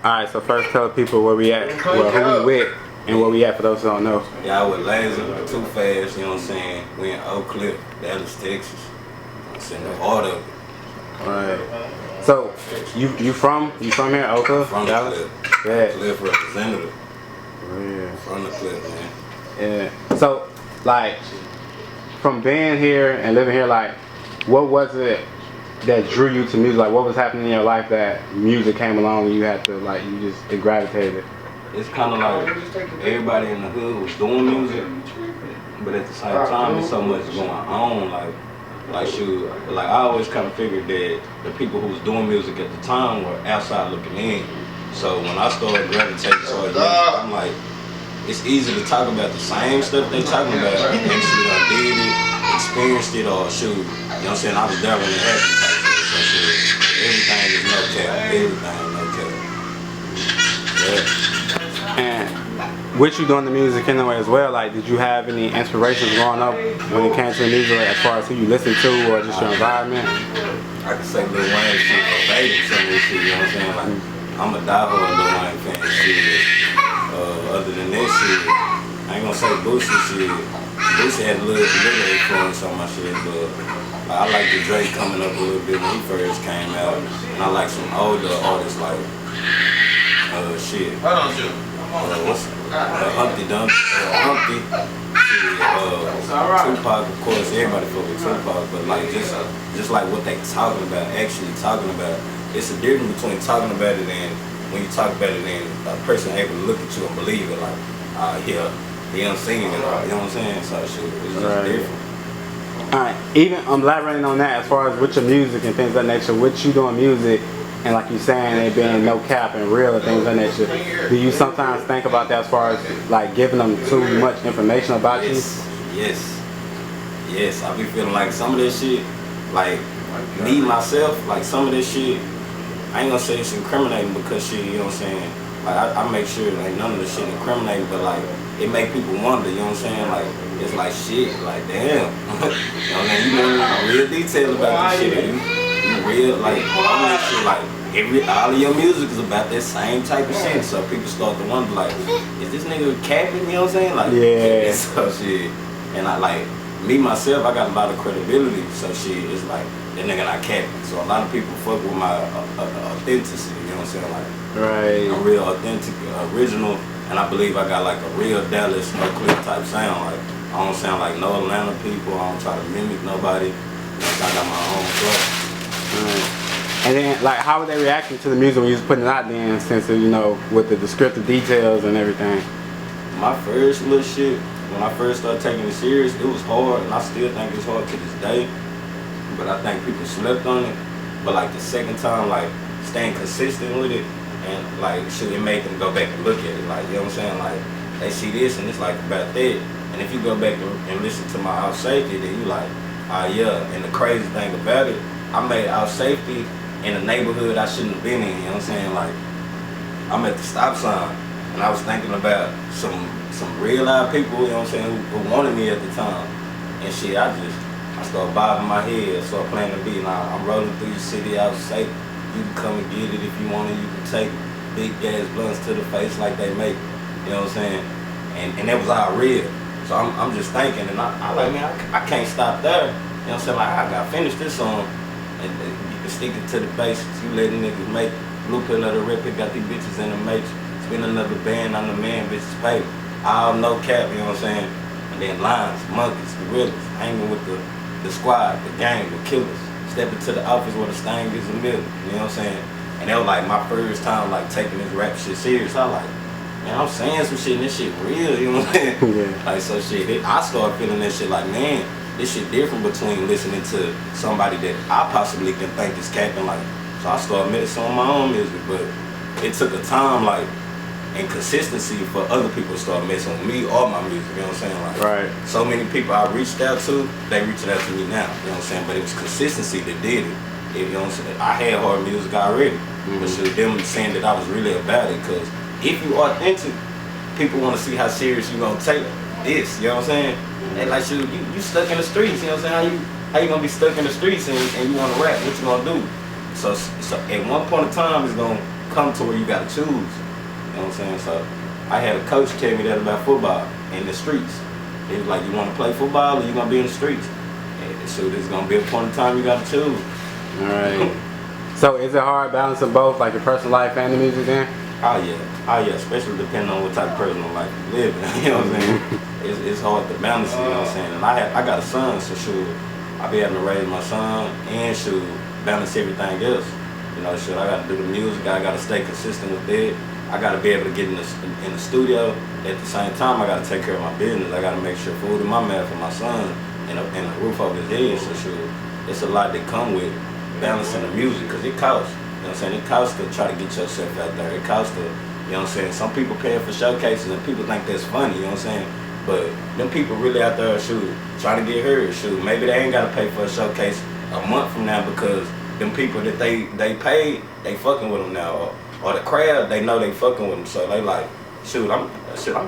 Alright, so first tell people where we at, well, who we with, and where we at for those who don't know. Yeah, I with Lazer, Too Fast, you know what I'm saying? We in Oak Cliff, Dallas, Texas. I'm saying the heart of it. Alright. So, you from here, Oak Cliff? From Dallas? the Cliff. Yeah. Cliff representative. Yeah. From the Cliff, man. Yeah. So, like, from being here and living here, like, what was it that drew you to music? Like, what was happening in your life that music came along and you had to, like, it gravitated? It's kind of like everybody in the hood was doing music, but at the same time, there's so much going on. Like I always kind of figured that the people who was doing music at the time were outside looking in. So when I started gravitating towards music, I'm like, it's easy to talk about the same stuff they talking about. Actually, I did it, experienced it, or shoot, you know what I'm saying? I was there when it happened. So shit, everything is no cap. Everything no cap. Yeah. And with you doing the music anyway as well, like, did you have any inspirations growing up when it came to the music, like, as far as who you listen to or just your environment? I can say Lil Wayne shit, or baby some of this shit, you know what I'm saying? Like, I'm a diehard Lil Wayne fan shit. Other than that shit, I ain't gonna say Boosie shit. Boosie had a little influence on my shit, but I like the Drake coming up a little bit when he first came out. And I like some older artists like, shit. What's Humpty Dumpty, shit, Tupac, of course, everybody fuck with Tupac, but like just like what they talking about, actually talking about. It's a difference between talking about it and when you talk about it and a person able to look at you and believe it, like, yeah, I'm singing it, you know what I'm saying? So shit, it's just different. Alright, even elaborating on that as far as with your music and things of that nature, with you doing music and like you saying it being no cap and real and things of that nature, do you sometimes think about that as far as like giving them too much information about you? Yes, I be feeling like some of this shit, like me myself, like some of this shit, I ain't gonna say it's incriminating because shit, you know what I'm saying? Like I make sure like none of the shit incriminating, but like it make people wonder, you know what I'm saying? Like it's like shit, like damn. You know what I mean? You know real detail about this shit. You real like all that shit, like all of your music is about that same type of shit. So people start to wonder like, is this nigga capping, you know what I'm saying? Like yeah. So shit. And I like me myself, I got a lot of credibility, so shit, it's like that nigga not capping. So a lot of people fuck with my authenticity, you know what I'm saying? Like, right. I'm real authentic, original, and I believe I got like a real Dallas, Oak Cliff type sound. Like, I don't sound like no Atlanta people, I don't try to mimic nobody. I got my own flow. Right. And then, like, how were they reacting to the music when you was putting it out then, since, you know, with the descriptive details and everything? My first little shit, when I first started taking it serious, it was hard, and I still think it's hard to this day. But I think people slept on it. But like the second time, like staying consistent with it, and like shit, it made them go back and look at it. Like, you know what I'm saying? Like they see this and it's like about that. And if you go back and listen to my Out Safety, then you like, yeah. And the crazy thing about it, I made Out Safety in a neighborhood I shouldn't have been in. You know what I'm saying? Like I'm at the stop sign, and I was thinking about some real live people, you know what I'm saying, who wanted me at the time. And shit, I started bobbing my head, started playing the beat. Now I'm rolling through the city, Out Safe. You can come and get it if you want it. You can take big gas blunts to the face like they make. You know what I'm saying? And that was all real. So I'm just thinking, and I like, man, I can't stop there. You know what I'm saying? Like, I gotta finish this song and stick it to the basics. You letting niggas make Blue Pill of the Red Pill, got these bitches in the matrix. Spin another band on the man, bitches pay. All no cap, you know what I'm saying? And then lines, monkeys, gorillas, hanging with the squad, the gang, the killers. Step into the office where the stain gets a million, you know what I'm saying? And that was like my first time like taking this rap shit serious. I like, man, I'm saying some shit and this shit real, you know what I'm saying? Yeah. Like, so shit, I started feeling that shit like, man, this shit different between listening to somebody that I possibly can think is capping. Like, so I started mixing on my own music, but it took a time, like, and consistency for other people to start messing with me or my music, you know what I'm saying? Like, right. So many people I reached out to, they reached out to me now, you know what I'm saying? But it was consistency that did it. You know what I'm saying? I had hard music already, but shit, them saying that I was really about it, because if you authentic, people want to see how serious you gonna take this, you know what I'm saying? And like, shoot, you stuck in the streets, you know what I'm saying? How you gonna be stuck in the streets and you wanna rap? What you gonna do? So at one point in time, it's gonna come to where you gotta choose. You know what I'm saying? So I had a coach tell me that about football in the streets. He was like, you want to play football or you gonna be in the streets? And so there's gonna be a point in time you gotta choose. All right. So is it hard balancing both, like your personal life and the music then? Oh yeah, especially depending on what type of personal life you live in. You know what I'm saying? It's hard to balance it. You know what I'm saying? And I got a son, so shoot, I be having to raise my son and shoot balance everything else. You know, shit, I gotta do the music. I gotta stay consistent with it. I gotta be able to get in the studio. At the same time, I gotta take care of my business. I gotta make sure food in my mouth for my son and a roof over his head. So shoot, it's a lot that come with balancing the music, cause it costs. You know what I'm saying? It costs to try to get yourself out there. It costs to, you know what I'm saying? Some people pay for showcases and people think that's funny, you know what I'm saying? But them people really out there, shoot, trying to get heard, shoot. Maybe they ain't gotta pay for a showcase a month from now because them people that they paid, they fucking with them now. Or the crowd, they know they fucking with them. So they like, shoot, I'm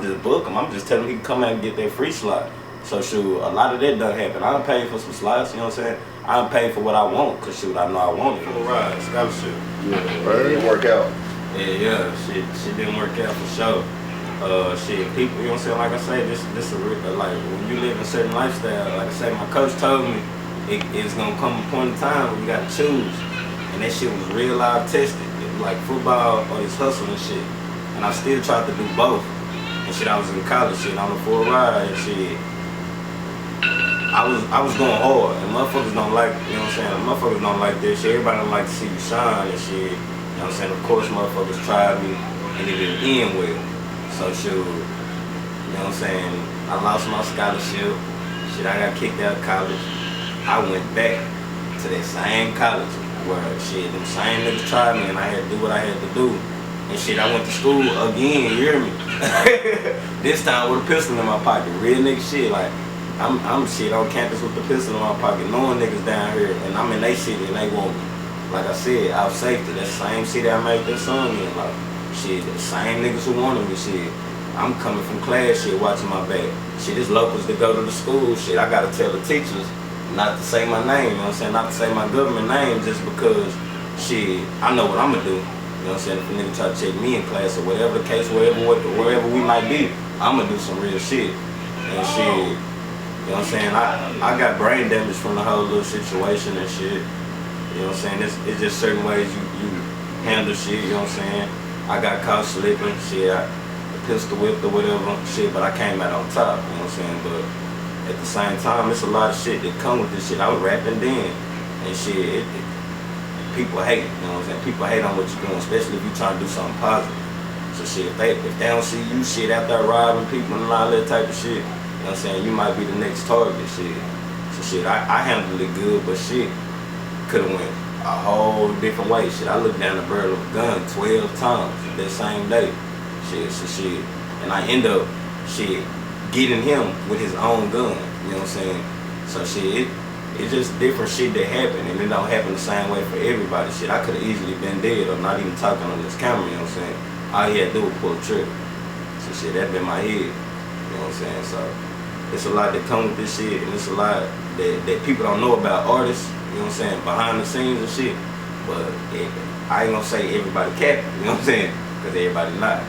just book them. I'm just telling him he can come out and get that free slot. So shoot, a lot of that done happen. I done paid for some slots, you know what I'm saying? I done paid for what I want, cause shoot, I know I want it. Right, scholarship. Yeah, it didn't work out. Yeah, shit didn't work out for sure. Shit, people, you know what I'm saying? Like I say, this a real, like when you live in a certain lifestyle, like I say, my coach told me it's gonna come a point in time where you gotta choose. And that shit was real live tested. It was like football or this hustle and shit. And I still tried to do both. And shit, I was in college shit, on the full ride and shit. I was going hard, and motherfuckers don't like, you know what I'm saying? Motherfuckers don't like this shit. Everybody don't like to see you shine and shit. You know what I'm saying? Of course, motherfuckers tried me, and it didn't end well. So shoot, you know what I'm saying? I lost my scholarship. Shit, I got kicked out of college. I went back to that same college where shit, them same niggas tried me, and I had to do what I had to do. And shit, I went to school again, you hear me? This time with a pistol in my pocket, real nigga shit, like. I'm shit on campus with the pistol in my pocket, knowing niggas down here, and I'm in they city and they want me. Like I said, out safety, that same city I made that song in, like, shit, the same niggas who wanted me, shit. I'm coming from class, shit, watching my back. Shit, it's locals that go to the school, shit, I gotta tell the teachers not to say my name, you know what I'm saying, not to say my government name just because, shit, I know what I'ma do. You know what I'm saying, if a nigga try to check me in class or whatever the case, wherever we might be, I'ma do some real shit. And shit, you know what I'm saying? I got brain damage from the whole little situation and shit. You know what I'm saying? It's just certain ways you handle shit, you know what I'm saying? I got caught slipping, shit, I pistol whipped or whatever, shit, but I came out on top, you know what I'm saying? But at the same time, it's a lot of shit that come with this shit. I was rapping then, and shit, people hate, you know what I'm saying? People hate on what you're doing, especially if you're trying to do something positive. So shit, if they don't see you shit out there robbing people and all that type of shit, you know what I'm saying, you might be the next target, shit. So shit, I handled it good, but shit, could've went a whole different way. Shit, I looked down the barrel of a gun 12 times that same day. Shit, so shit, and I end up, shit, getting him with his own gun, you know what I'm saying? So shit, it's just different shit that happen, and it don't happen the same way for everybody. Shit, I could've easily been dead or not even talking on this camera, you know what I'm saying? All he had to do was pull a trigger. So shit, that been my head, you know what I'm saying? So it's a lot that come with this shit, and it's a lot that people don't know about artists, you know what I'm saying, behind the scenes and shit. But I ain't gonna say everybody capping, you know what I'm saying? Because everybody not.